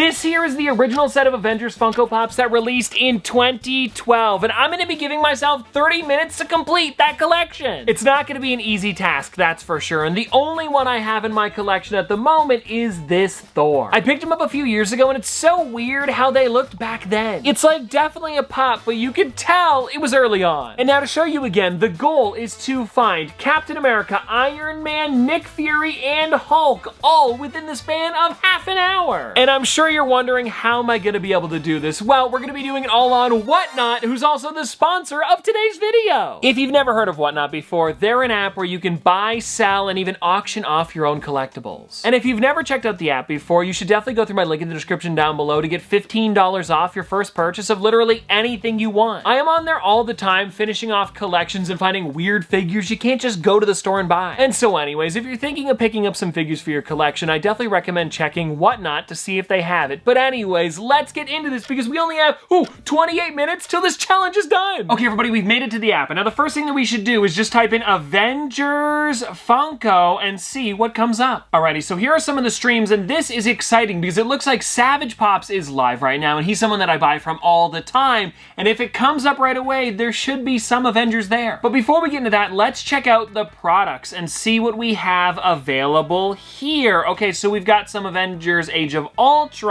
This here is the original set of Avengers Funko Pops that released in 2012, and I'm gonna be giving myself 30 minutes to complete that collection. It's not gonna be an easy task, that's for sure, and the only one I have in my collection at the moment is this Thor. I picked him up a few years ago, and it's so weird how they looked back then. It's like definitely a pop, but you could tell it was early on. And now to show you again, the goal is to find Captain America, Iron Man, Nick Fury, and Hulk all within the span of half an hour. And I'm sure you're wondering, how am I gonna be able to do this? Well, we're gonna be doing it all on Whatnot, who's also the sponsor of today's video. If you've never heard of Whatnot before, they're an app where you can buy, sell, and even auction off your own collectibles. And if you've never checked out the app before, you should definitely go through my link in the description down below to get $15 off your first purchase of literally anything you want. I am on there all the time, finishing off collections and finding weird figures you can't just go to the store and buy. And so anyways, if you're thinking of picking up some figures for your collection, I definitely recommend checking Whatnot to see if they have it. But anyways, let's get into this because we only have, 28 minutes till this challenge is done. Okay, everybody, we've made it to the app. And now the first thing that we should do is just type in Avengers Funko and see what comes up. Alrighty, so here are some of the streams, and this is exciting because it looks like Savage Pops is live right now, and he's someone that I buy from all the time. And if it comes up right away, there should be some Avengers there. But before we get into that, let's check out the products and see what we have available here. Okay, so we've got some Avengers Age of Ultron.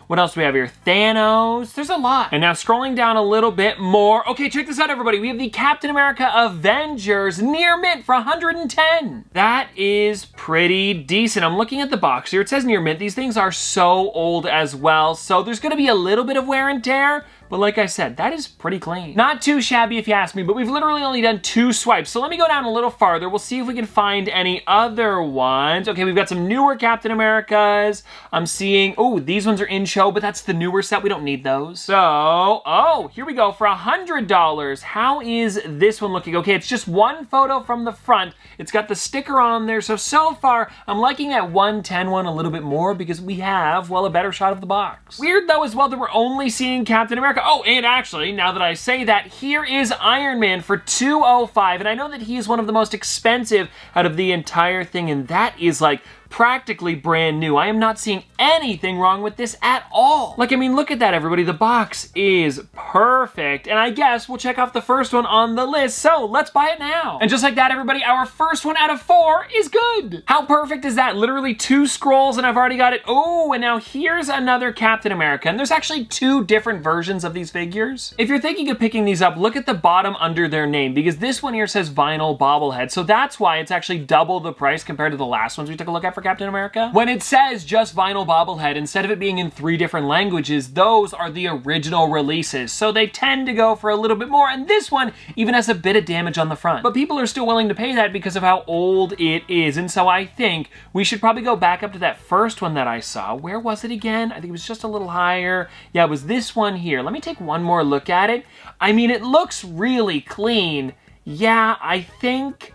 What else do we have here? Thanos. There's a lot. And now scrolling down a little bit more. Okay, check this out, everybody. We have the Captain America Avengers near mint for 110. That is pretty decent. I'm looking at the box here. It says near mint. These things are so old as well. So there's gonna be a little bit of wear and tear. But like I said, that is pretty clean. Not too shabby if you ask me, but we've literally only done 2 swipes. So let me go down a little farther. We'll see if we can find any other ones. Okay, we've got some newer Captain Americas. I'm seeing, these ones are in show, but that's the newer set. We don't need those. So, here we go for $100. How is this one looking? Okay, it's just one photo from the front. It's got the sticker on there. So far, I'm liking that 110 one a little bit more because we have, well, a better shot of the box. Weird though as well that we're only seeing Captain America. Oh, and actually, now that I say that, here is Iron Man for $205, and I know that he is one of the most expensive out of the entire thing, and that is like practically brand new. I am not seeing anything wrong with this at all. Like, I mean, look at that, everybody. The box is perfect. And I guess we'll check off the first one on the list. So let's buy it now. And just like that, everybody, our first one out of 4 is good. How perfect is that? Literally 2 scrolls and I've already got it. Oh, and now here's another Captain America. And there's actually 2 different versions of these figures. If you're thinking of picking these up, look at the bottom under their name because this one here says vinyl bobblehead. So that's why it's actually double the price compared to the last ones we took a look at for Captain America. When it says just vinyl bobblehead, instead of it being in 3 different languages, those are the original releases. So they tend to go for a little bit more, and this one even has a bit of damage on the front. But people are still willing to pay that because of how old it is, and so I think we should probably go back up to that first one that I saw. Where was it again? I think it was just a little higher. Yeah, it was this one here. Let me take one more look at it. I mean, it looks really clean. Yeah, I think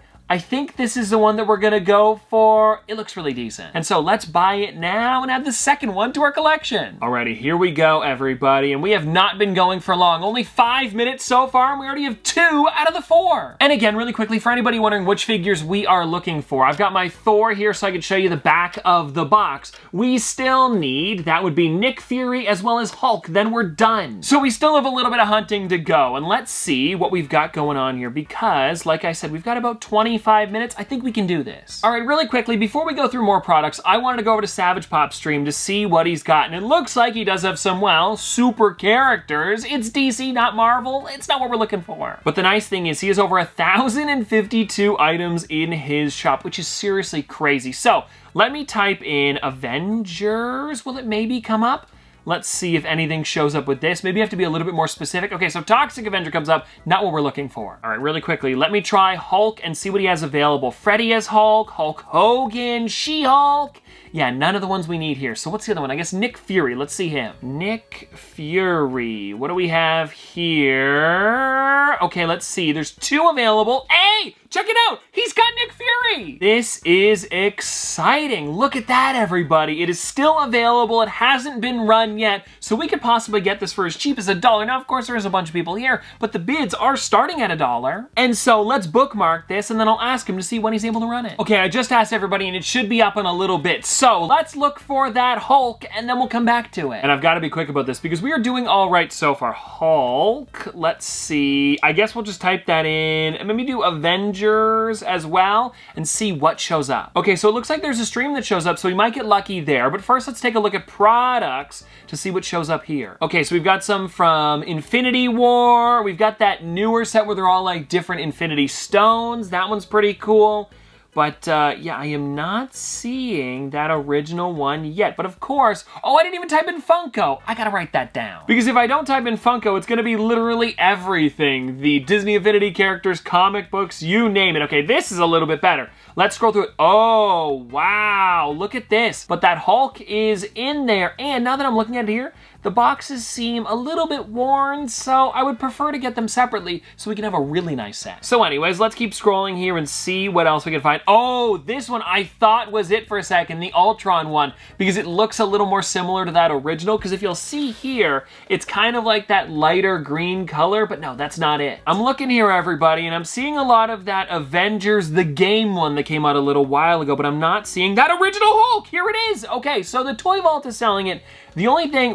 this is the one that we're gonna go for. It looks really decent. And so let's buy it now and add the second one to our collection. Alrighty, here we go, everybody. And we have not been going for long. Only 5 minutes so far, and we already have 2 out of the 4. And again, really quickly, for anybody wondering which figures we are looking for, I've got my Thor here so I can show you the back of the box. We still need, that would be Nick Fury as well as Hulk, then we're done. So we still have a little bit of hunting to go, and let's see what we've got going on here because, like I said, we've got about 25 minutes. I think we can do this. All right, really quickly, before we go through more products, I wanted to go over to Savage Pop's stream to see what he's got, and it looks like he does have some, well, super characters. It's DC, not Marvel. It's not what we're looking for. But the nice thing is he has over 1,052 items in his shop, which is seriously crazy. So let me type in Avengers. Will it maybe come up? Let's see if anything shows up with this. Maybe I have to be a little bit more specific. Okay, so Toxic Avenger comes up, not what we're looking for. All right, really quickly, let me try Hulk and see what he has available. Freddy as Hulk, Hulk Hogan, She-Hulk. Yeah, none of the ones we need here. So what's the other one? I guess Nick Fury. Let's see him. Nick Fury. What do we have here? Okay, let's see. There's 2 available. Hey, check it out. He's got Nick Fury. This is exciting. Look at that, everybody. It is still available. It hasn't been run yet, so we could possibly get this for as cheap as $1. Now, of course, there is a bunch of people here, but the bids are starting at $1. And so let's bookmark this, and then I'll ask him to see when he's able to run it. Okay, I just asked everybody, and it should be up in a little bit. it. So let's look for that Hulk and then we'll come back to it. And I've got to be quick about this because we are doing all right so far. Hulk, let's see. I guess we'll just type that in and maybe do Avengers as well and see what shows up. Okay, so it looks like there's a stream that shows up, so we might get lucky there. But first, let's take a look at products to see what shows up here. Okay, so we've got some from Infinity War. We've got that newer set where they're all like different Infinity Stones. That one's pretty cool. But yeah, I am not seeing that original one yet. But of course, oh, I didn't even type in Funko. I gotta write that down. Because if I don't type in Funko, it's gonna be literally everything. The Disney Infinity characters, comic books, you name it. Okay, this is a little bit better. Let's scroll through it. Oh, wow, look at this. But that Hulk is in there. And now that I'm looking at it here, the boxes seem a little bit worn, so I would prefer to get them separately so we can have a really nice set. So anyways, let's keep scrolling here and see what else we can find. Oh, this one I thought was it for a second, the Ultron one, because it looks a little more similar to that original, because if you'll see here, it's kind of like that lighter green color, but no, that's not it. I'm looking here, everybody, and I'm seeing a lot of that Avengers, the game one that came out a little while ago, but I'm not seeing that original Hulk. Here it is. Okay, so the Toy Vault is selling it. The only thing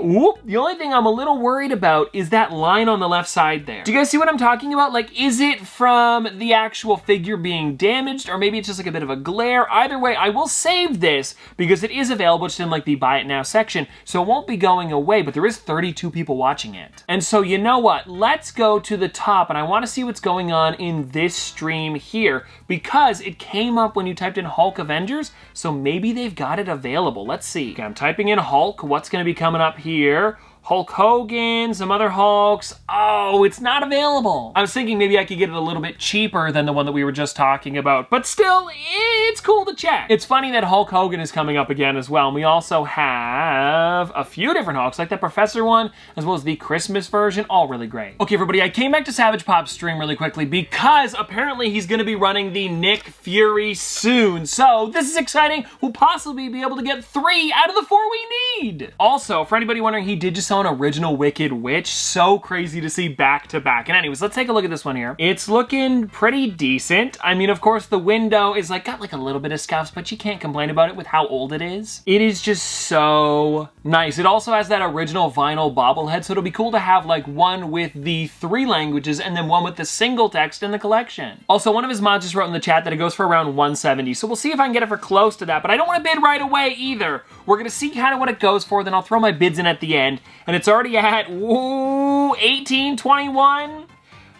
I'm a little worried about is that line on the left side there. Do you guys see what I'm talking about? Like, is it from the actual figure being damaged, or maybe it's just like a bit of a glare? Either way, I will save this because it is available just in like the buy it now section, so it won't be going away, but there is 32 people watching it. And so you know what? Let's go to the top, and I want to see what's going on in this stream here because it came up when you typed in Hulk Avengers, so maybe they've got it available. Let's see. Okay, I'm typing in Hulk. What's going to be coming up here? Hulk Hogan, some other Hulks. Oh, it's not available. I was thinking maybe I could get it a little bit cheaper than the one that we were just talking about, but still, it's cool to check. It's funny that Hulk Hogan is coming up again as well, and we also have a few different Hulks, like the Professor one, as well as the Christmas version, all really great. Okay, everybody, I came back to Savage Pop's stream really quickly because apparently he's gonna be running the Nick Fury soon, so this is exciting. We'll possibly be able to get 3 out of the 4 we need. Also, for anybody wondering, he did just an original Wicked Witch. So crazy to see back to back. And anyways, let's take a look at this one here. It's looking pretty decent. I mean, of course, the window is like got like a little bit of scuffs, but you can't complain about it with how old it is. It is just so nice. It also has that original vinyl bobblehead, so it'll be cool to have like one with the 3 languages and then one with the single text in the collection. Also, one of his mods just wrote in the chat that it goes for around 170, so we'll see if I can get it for close to that, but I don't want to bid right away either. We're gonna see kind of what it goes for, then I'll throw my bids in at the end. And it's already at, ooh, 18, 21.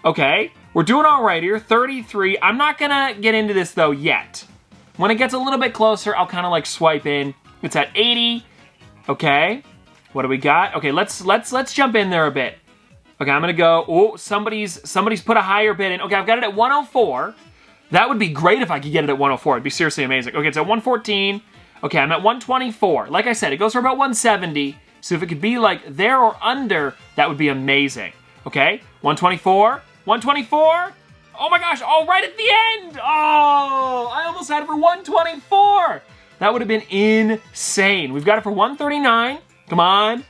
Okay, we're doing all right here, 33. I'm not gonna get into this though yet. When it gets a little bit closer, I'll kind of like swipe in. It's at 80. Okay, what do we got? Okay, let's jump in there a bit. Okay, I'm gonna go, oh, somebody's put a higher bid in. Okay, I've got it at 104. That would be great if I could get it at 104. It'd be seriously amazing. Okay, it's at 114. Okay, I'm at 124. Like I said, it goes for about 170. So if it could be like there or under, that would be amazing. Okay, 124, 124. Oh my gosh, oh, right at the end. Oh, I almost had it for 124. That would have been insane. We've got it for 139. Come on,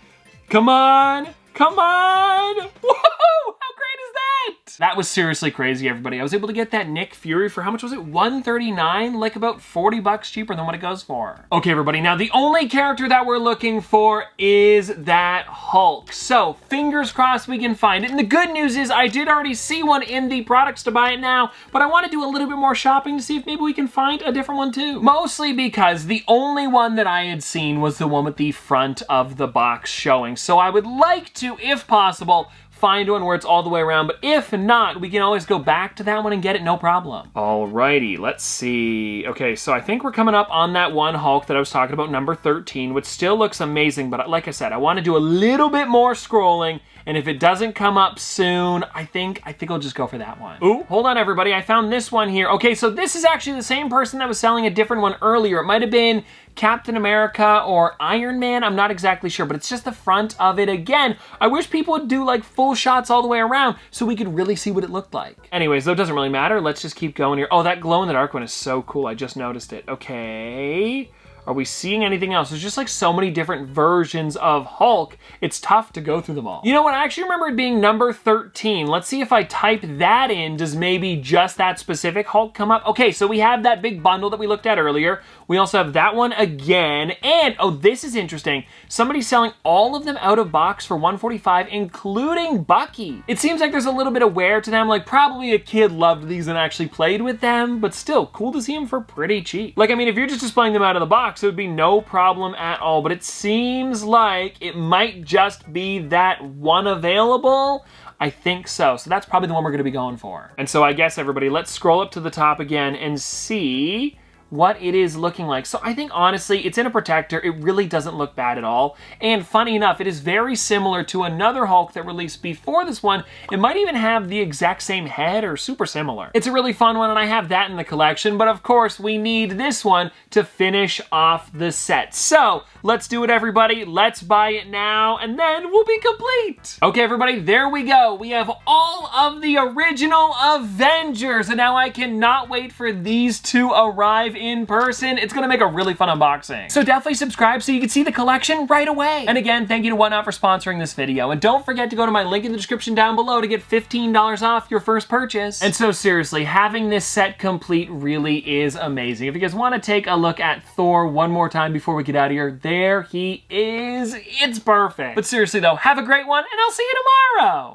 come on, come on. Woohoo, how great is that? That was seriously crazy, everybody. I was able to get that Nick Fury for, how much was it? 139, like about 40 bucks cheaper than what it goes for. Okay, everybody, now the only character that we're looking for is that Hulk. So, fingers crossed we can find it. And the good news is I did already see one in the products to buy it now, but I want to do a little bit more shopping to see if maybe we can find a different one too. Mostly because the only one that I had seen was the one with the front of the box showing. So I would like to, if possible, find one where it's all the way around, but if not, we can always go back to that one and get it, no problem. Alrighty, let's see. Okay, so I think we're coming up on that one Hulk that I was talking about, number 13, which still looks amazing, but like I said, I want to do a little bit more scrolling, and if it doesn't come up soon, I think I'll just go for that one. Ooh, hold on, everybody, I found this one here. Okay, so this is actually the same person that was selling a different one earlier. It might have been Captain America or Iron Man, I'm not exactly sure, but it's just the front of it again. I wish people would do like full shots all the way around so we could really see what it looked like. Anyways, though, it doesn't really matter. Let's just keep going here. Oh, that glow in the dark one is so cool. I just noticed it. Okay. Are we seeing anything else? There's just like so many different versions of Hulk. It's tough to go through them all. You know what? I actually remember it being number 13. Let's see if I type that in, does maybe just that specific Hulk come up? Okay, so we have that big bundle that we looked at earlier. We also have that one again. And, oh, this is interesting. Somebody's selling all of them out of box for $145, including Bucky. It seems like there's a little bit of wear to them. Like, probably a kid loved these and actually played with them, but still, cool to see them for pretty cheap. Like, I mean, if you're just displaying them out of the box, it would be no problem at all, but it seems like it might just be that one available. I think so. So that's probably the one we're going to be going for. And so I guess, everybody, let's scroll up to the top again and see what it is looking like. So I think, honestly, it's in a protector. It really doesn't look bad at all. And funny enough, it is very similar to another Hulk that released before this one. It might even have the exact same head or super similar. It's a really fun one, and I have that in the collection. But of course, we need this one to finish off the set. So let's do it, everybody. Let's buy it now, and then we'll be complete. Okay, everybody, there we go. We have all of the original Avengers, and now I cannot wait for these to arrive in person. It's gonna make a really fun unboxing. So definitely subscribe so you can see the collection right away. And again, thank you to Whatnot for sponsoring this video. And don't forget to go to my link in the description down below to get $15 off your first purchase. And so seriously, having this set complete really is amazing. If you guys wanna take a look at Thor one more time before we get out of here, there he is. It's perfect. But seriously though, have a great one, and I'll see you tomorrow.